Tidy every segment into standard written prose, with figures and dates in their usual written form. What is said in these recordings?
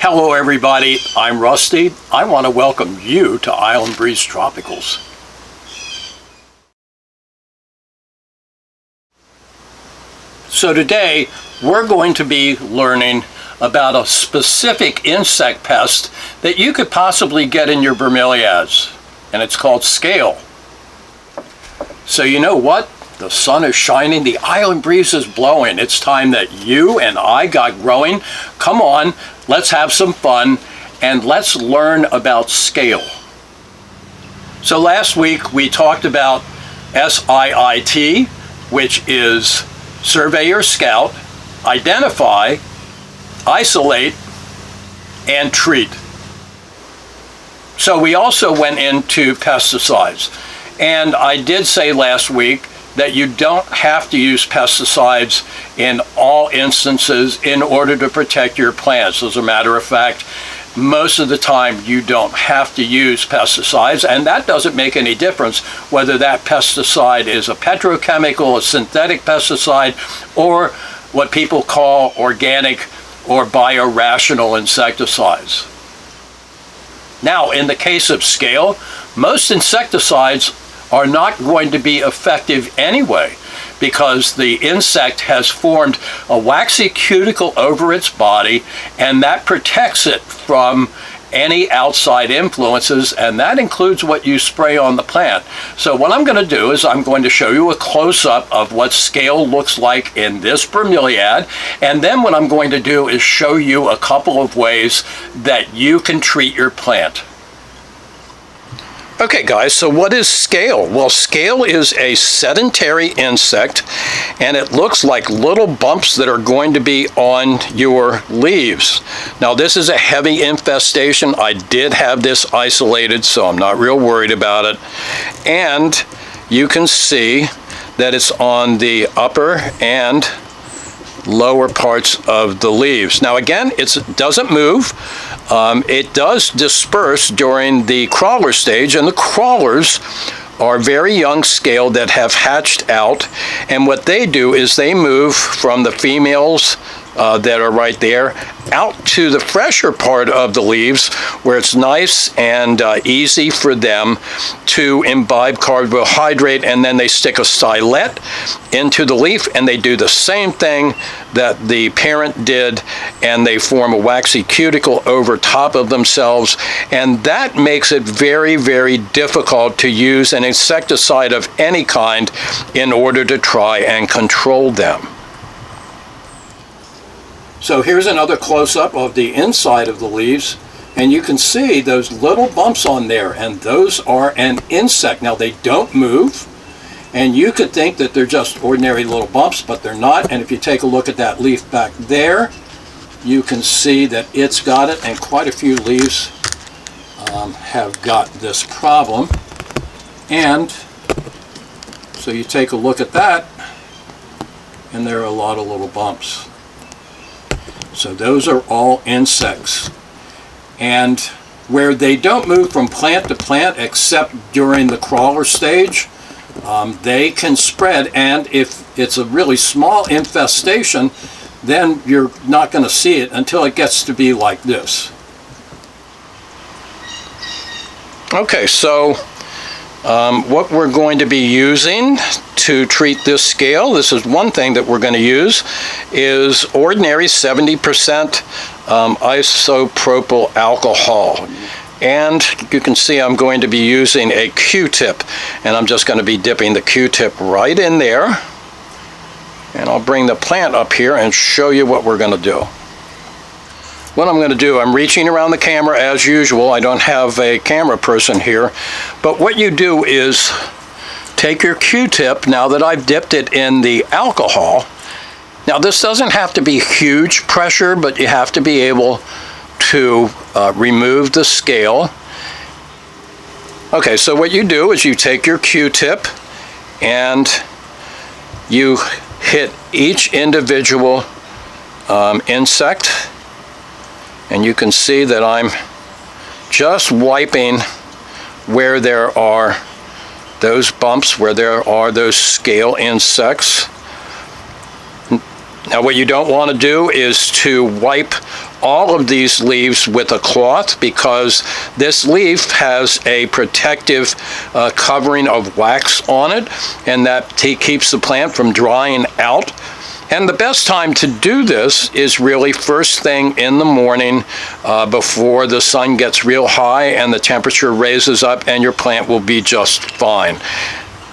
Hello everybody, I'm Rusty. I want to welcome you to Island Breeze Tropicals. So today we're going to be learning about a specific insect pest that you could possibly get in your bromeliads, and it's called scale. So you know what? The sun is shining, the island breeze is blowing. It's time that you and I got growing. Come on, let's have some fun and let's learn about scale. So last week we talked about SIIT, which is survey or scout, identify, isolate, and treat. So we also went into pesticides. And I did say last week that you don't have to use pesticides in all instances in order to protect your plants. As a matter of fact, most of the time you don't have to use pesticides, and that doesn't make any difference whether that pesticide is a petrochemical, a synthetic pesticide, or what people call organic or biorational insecticides. Now, in the case of scale, most insecticides are not going to be effective anyway because the insect has formed a waxy cuticle over its body, and that protects it from any outside influences, and that includes what you spray on the plant. So what I'm going to do is I'm going to show you a close-up of what scale looks like in this bromeliad, and then what I'm going to do is show you a couple of ways that you can treat your plant. Okay guys, so what is scale? Well, scale is a sedentary insect, and it looks like little bumps that are going to be on your leaves. Now this is a heavy infestation. I did have this isolated, so I'm not real worried about it. And you can see that it's on the upper and lower parts of the leaves. Now again, it doesn't move. It does disperse during the crawler stage, and the crawlers are very young scale that have hatched out, and what they do is they move from the females that are right there out to the fresher part of the leaves where it's nice and easy for them to imbibe carbohydrate, and then they stick a stylet into the leaf and they do the same thing that the parent did, and they form a waxy cuticle over top of themselves, and that makes it very, very difficult to use an insecticide of any kind in order to try and control them. So here's another close-up of the inside of the leaves, and you can see those little bumps on there, and those are an insect. Now they don't move, and you could think that they're just ordinary little bumps, but they're not. And if you take a look at that leaf back there, you can see that it's got it, and quite a few leaves have got this problem. And so you take a look at that, and there are a lot of little bumps. So those are all insects, and where they don't move from plant to plant except during the crawler stage, they can spread, and if it's a really small infestation, then you're not going to see it until it gets to be like this. Okay, so what we're going to be using to treat this scale, this is one thing that we're going to use, is ordinary 70% isopropyl alcohol. And you can see I'm going to be using a Q-tip, and I'm just going to be dipping the Q-tip right in there. And I'll bring the plant up here and show you what we're going to do. What I'm going to do, I'm reaching around the camera as usual. I don't have a camera person here. But what you do is take your Q-tip, now that I've dipped it in the alcohol. Now this doesn't have to be huge pressure, but you have to be able to remove the scale. Okay, so what you do is you take your Q-tip and you hit each individual insect. And you can see that I'm just wiping where there are those bumps, where there are those scale insects. Now what you don't want to do is to wipe all of these leaves with a cloth because this leaf has a protective covering of wax on it, and that keeps the plant from drying out. And the best time to do this is really first thing in the morning before the sun gets real high and the temperature raises up, and your plant will be just fine.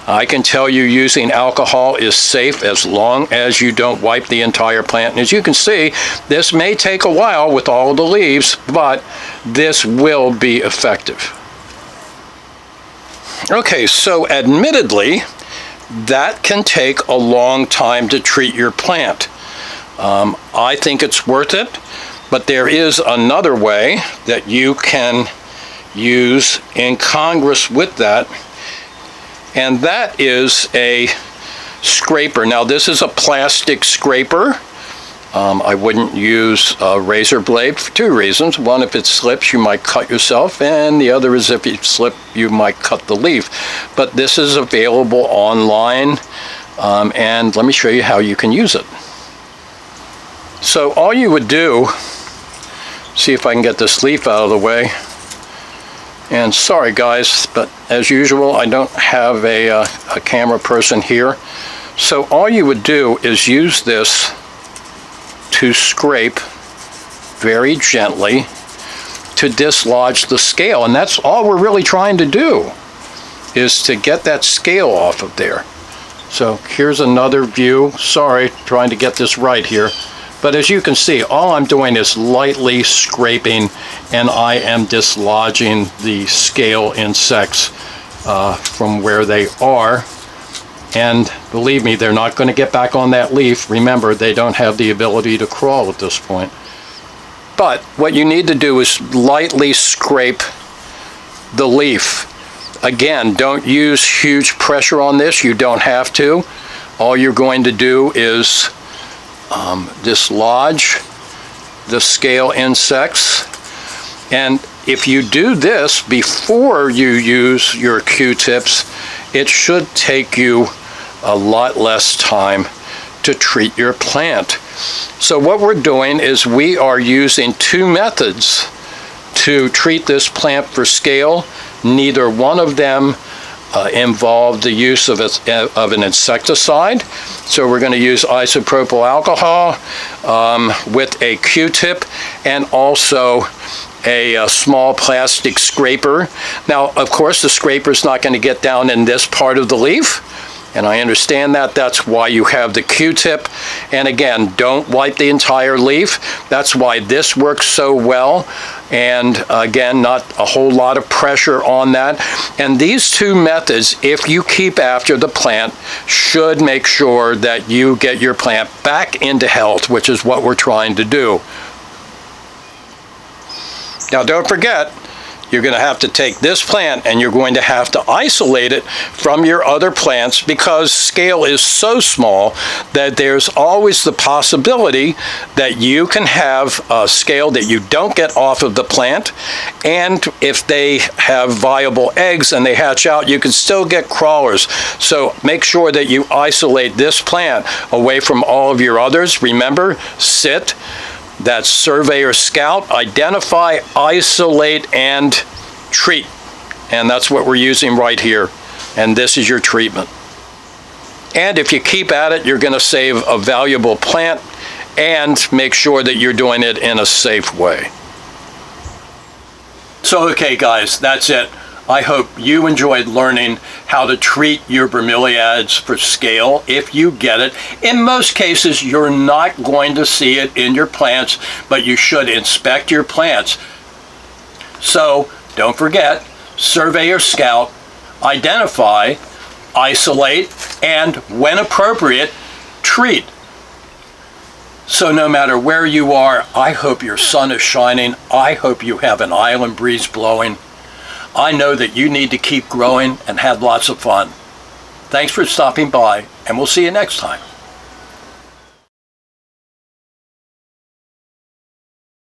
I can tell you using alcohol is safe as long as you don't wipe the entire plant. And as you can see, this may take a while with all the leaves, but this will be effective. Okay, so admittedly, that can take a long time to treat your plant. I think it's worth it, but there is another way that you can use in Congress with that, and that is a scraper. Now this is a plastic scraper. I wouldn't use a razor blade for two reasons. One, if it slips, you might cut yourself, and the other is if you slip, you might cut the leaf. But this is available online, and let me show you how you can use it. So all you would do, see if I can get this leaf out of the way. And sorry guys, but as usual, I don't have a camera person here. So all you would do is use this to scrape very gently to dislodge the scale, and that's all we're really trying to do, is to get that scale off of there. So here's another view. Sorry, trying to get this right here, but as you can see, all I'm doing is lightly scraping, and I am dislodging the scale insects from where they are. And believe me, they're not going to get back on that leaf. Remember, they don't have the ability to crawl at this point. But what you need to do is lightly scrape the leaf. Again, don't use huge pressure on this. You don't have to. All you're going to do is dislodge the scale insects. And if you do this before you use your Q-tips, it should take you a lot less time to treat your plant. So what we're doing is we are using two methods to treat this plant for scale. Neither one of them involve the use of an insecticide. So we're going to use isopropyl alcohol with a Q-tip and also a small plastic scraper. Now, of course, the scraper is not going to get down in this part of the leaf, and I understand that. That's why you have the Q-tip. And again, don't wipe the entire leaf. That's why this works so well. And again, not a whole lot of pressure on that. And these two methods, if you keep after the plant, should make sure that you get your plant back into health, which is what we're trying to do. Now don't forget, you're going to have to take this plant and you're going to have to isolate it from your other plants, because scale is so small that there's always the possibility that you can have a scale that you don't get off of the plant, and if they have viable eggs and they hatch out, you can still get crawlers. So make sure that you isolate this plant away from all of your others. Remember, sit. That's survey or scout, identify, isolate, and treat. And that's what we're using right here. And this is your treatment. And if you keep at it, you're going to save a valuable plant and make sure that you're doing it in a safe way. So, okay guys, that's it. I hope you enjoyed learning how to treat your bromeliads for scale if you get it. In most cases, you're not going to see it in your plants, but you should inspect your plants. So don't forget, survey or scout, identify, isolate, and when appropriate, treat. So no matter where you are, I hope your sun is shining. I hope you have an island breeze blowing. I know that you need to keep growing and have lots of fun. Thanks for stopping by, and we'll see you next time.